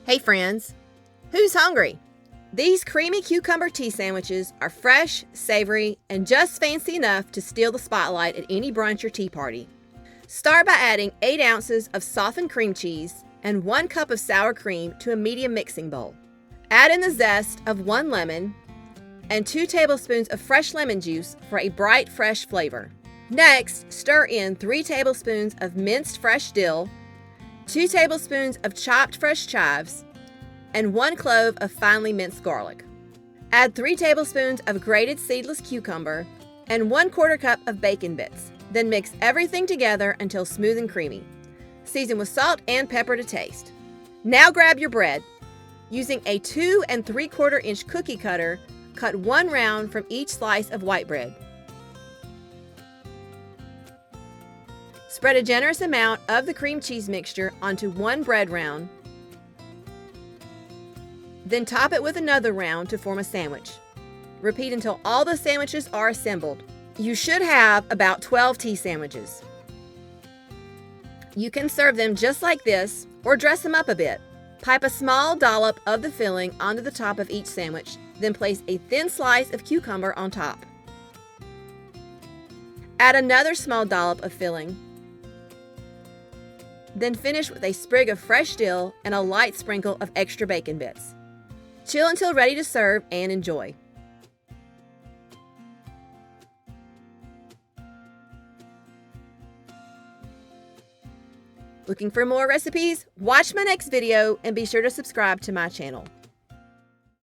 Hey friends, who's hungry? These creamy cucumber tea sandwiches are fresh, savory, and just fancy enough to steal the spotlight at any brunch or tea party. Start by adding 8 ounces of softened cream cheese and 1 cup of sour cream to a medium mixing bowl. Add in the zest of 1 lemon and 2 tablespoons of fresh lemon juice for a bright, fresh flavor. Next, stir in 3 tablespoons of minced fresh dill, 2 tablespoons of chopped fresh chives, and 1 clove of finely minced garlic. Add 3 tablespoons of grated seedless cucumber and 1/4 cup of bacon bits. Then mix everything together until smooth and creamy. Season with salt and pepper to taste. Now grab your bread. Using a 2 3/4 inch cookie cutter, cut 1 round from each slice of white bread. Spread a generous amount of the cream cheese mixture onto 1 bread round. Then top it with another round to form a sandwich. Repeat until all the sandwiches are assembled. You should have about 12 tea sandwiches. You can serve them just like this or dress them up a bit. Pipe a small dollop of the filling onto the top of each sandwich, then place a thin slice of cucumber on top. Add another small dollop of filling. Then finish with a sprig of fresh dill and a light sprinkle of extra bacon bits. Chill until ready to serve and enjoy. Looking for more recipes? Watch my next video and be sure to subscribe to my channel.